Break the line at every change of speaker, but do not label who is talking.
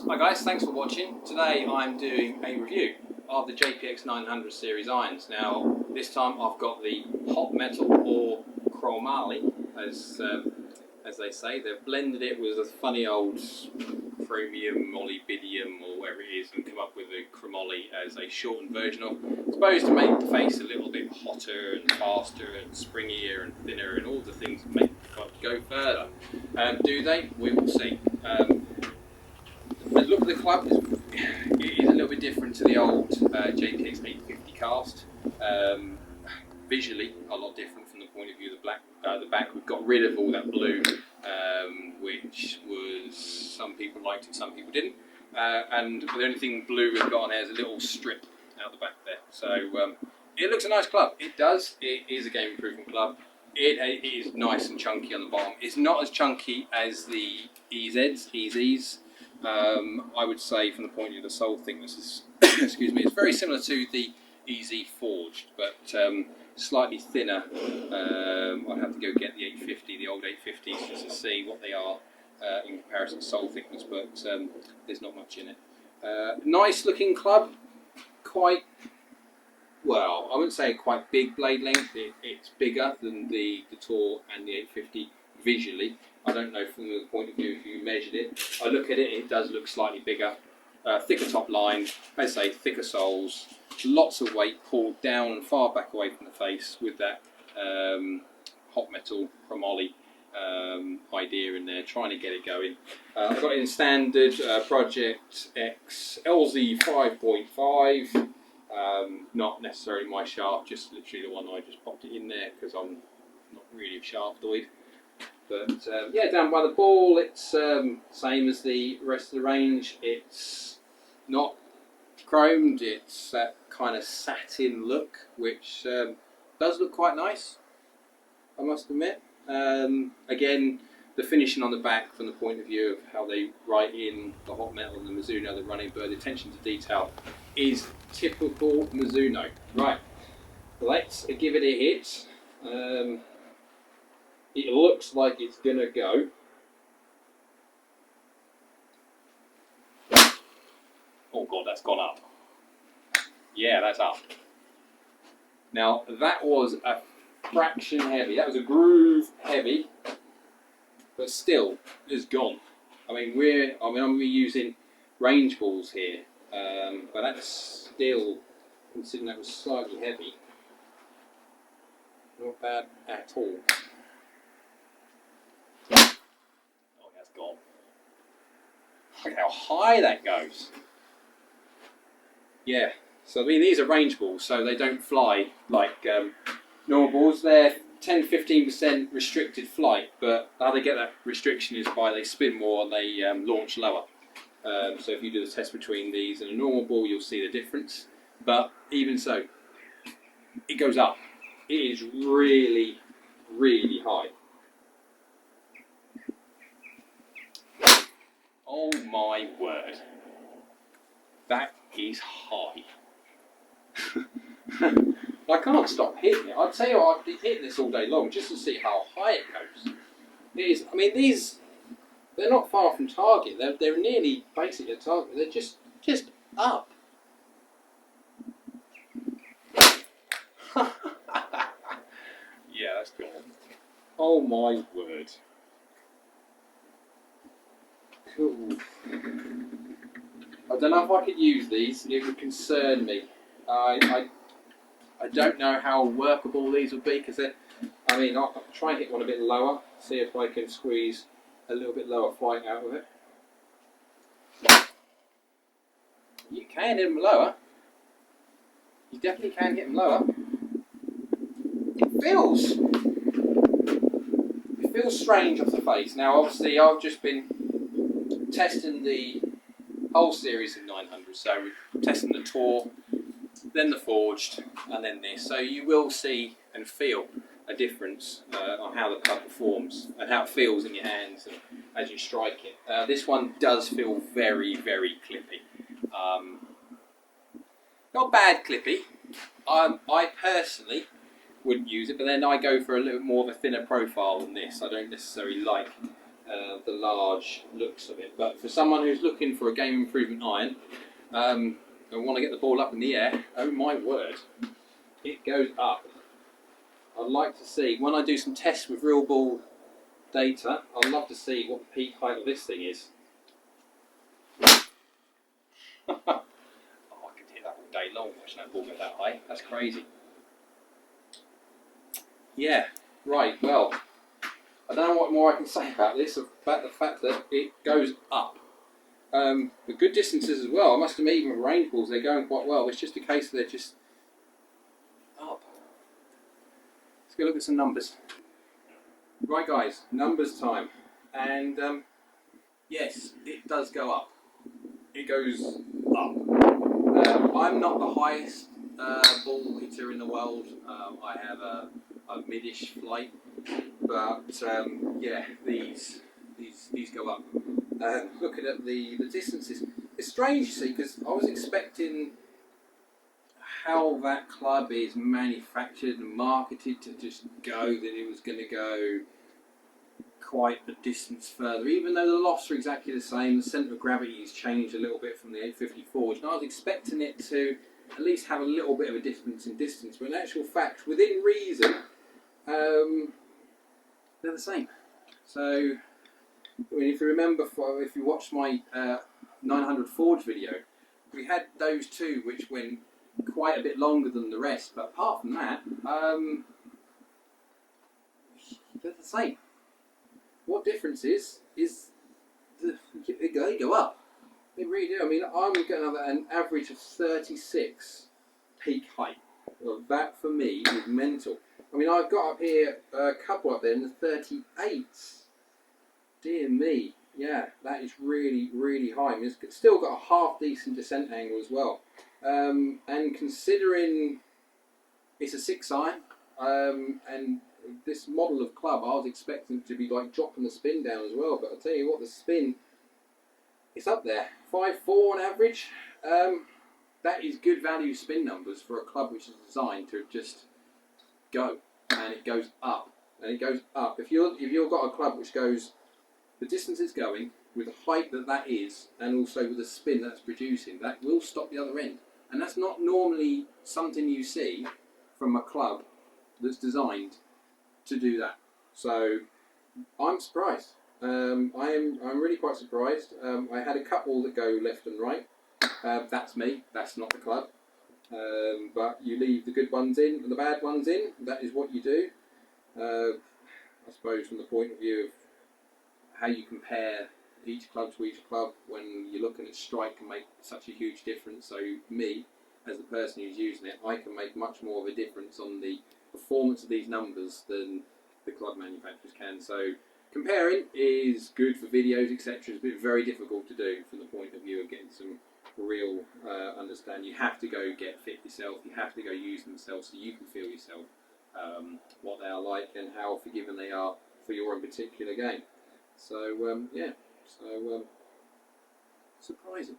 Hi guys, thanks for watching. Today I'm doing a review of the JPX 900 series irons. Now this time I've got the hot metal or chromoly as they say. They've blended it with a funny old chromium, molybdenum or whatever it is and come up with a chromoly as a shortened version of. It's supposed to make the face a little bit hotter and faster and springier and thinner and all the things that make it go further. Do they? We will see. The look of the club is a little bit different to the old JPX 850 cast. Visually, a lot different from the point of view of the back. We've got rid of all that blue, which was, some people liked it, some people didn't. And the only thing blue we've got on there is a little strip out the back there. So it looks a nice club. It does. It is a game improvement club. It is nice and chunky on the bottom. It's not as chunky as the EZs. I would say from the point of view of the sole thickness is, excuse me, it's very similar to the EZ Forged, but slightly thinner. I'd have to go get the 850, the old 850s, just to see what they are in comparison to sole thickness, but there's not much in it. Nice looking club, quite, well, I wouldn't say quite big blade length. It's bigger than the Tour and the 850 visually. I don't know from the point of view if you measured it. I look at it, it does look slightly bigger. Thicker top line, as I say, thicker soles, lots of weight pulled down and far back away from the face with that hot metal chromoly idea in there, trying to get it going. I've got it in standard Project X LZ 5.5. Not necessarily my shaft, just literally the one I just popped it in there because I'm not really shaftoid. But yeah, down by the ball, it's same as the rest of the range. It's not chromed, it's that kind of satin look, which does look quite nice, I must admit. Again, the finishing on the back from the point of view of how they write in the hot metal and the Mizuno, the running bird, attention to detail, is typical Mizuno. Right, let's give it a hit. It looks like it's gonna go. Oh god, that's gone up. Yeah, that's up. Now that was a fraction heavy. That was a groove heavy, but still is gone. I mean, I'm using range balls here, but that's still, considering that was slightly heavy, not bad at all. Oh, that's gone. Look how high that goes. Yeah, so I mean these are range balls, so they don't fly like normal balls. They're 10-15% restricted flight, but how they get that restriction is by they spin more and they launch lower. So if you do the test between these and a normal ball, you'll see the difference. But even so, it goes up. It is really, really high. Oh my word, that is high. I can't stop hitting it. I'll tell you what, I'd be hitting this all day long just to see how high it goes. It is, I mean, they're not far from target. They're nearly basically at target. They're just up. Yeah, that's cool. Oh my word. Cool. I don't know if I could use these. It would concern me. I don't know how workable these would be because I mean, I'll try and hit one a bit lower. See if I can squeeze a little bit lower flight out of it. You can hit them lower. You definitely can hit them lower. It feels strange off the face. Now, obviously, I've just been testing the whole series of 900, so we're testing the Tour, then the Forged, and then this. So you will see and feel a difference on how the club performs and how it feels in your hands and as you strike it. This one does feel very, very clippy. Not bad clippy. I personally wouldn't use it, but then I go for a little more of a thinner profile than this. I don't necessarily like the large looks of it. But for someone who's looking for a game improvement iron and want to get the ball up in the air, oh my word, it goes up. I'd like to see, when I do some tests with real ball data, I'd love to see what the peak height of this thing is. Oh, I could hit that all day long watching that ball go that high. That's crazy. Yeah, right, well, I don't know what more I can say about this, about the fact that it goes up. The good distances as well, I must admit, even with range balls, they're going quite well. It's just a case that they're just up. Let's go look at some numbers. Right guys, numbers time. And yes, it does go up. It goes up. I'm not the highest ball hitter in the world. I have a mid-ish flight, but yeah, these go up. Looking at the distances, it's strange, you see, because I was expecting how that club is manufactured and marketed to just go, that it was going to go quite a distance further, even though the lofts are exactly the same. The centre of gravity has changed a little bit from the 854, and I was expecting it to at least have a little bit of a difference in distance, but in actual fact, within reason, they're the same. So, I mean, if you remember, if you watched my 900 Forge video, we had those two which went quite a bit longer than the rest, but apart from that, they're the same. What difference is they go up. They really do. I mean, I'm getting an average of 36 peak height. Well, that for me is mental. I mean, I've got up here a couple up there in the 38s. Dear me, yeah, that is really, really high. I mean, it's still got a half decent descent angle as well. And considering it's a 6 iron, and this model of club, I was expecting to be like dropping the spin down as well. But I'll tell you what, the spin, it's up there. 5.4 on average. That is good value spin numbers for a club which is designed to just go, and it goes up, and it goes up. If you've got a club which goes the distance it's going, with the height that is, and also with the spin that's producing, that will stop the other end. And that's not normally something you see from a club that's designed to do that. So I'm surprised. I'm really quite surprised. I had a couple that go left and right. That's me. That's not the club. But you leave the good ones in and the bad ones in. That is what you do. I suppose from the point of view of how you compare each club to each club, when you're looking at strike, can make such a huge difference. So me, as the person who's using it, I can make much more of a difference on the performance of these numbers than the club manufacturers can. So comparing is good for videos, etc. It's very difficult to do from the point of view of getting some real understanding. You have to go get fit yourself. You have to go use them yourself so you can feel yourself what they are like and how forgiving they are for your own particular game. So yeah, so surprising.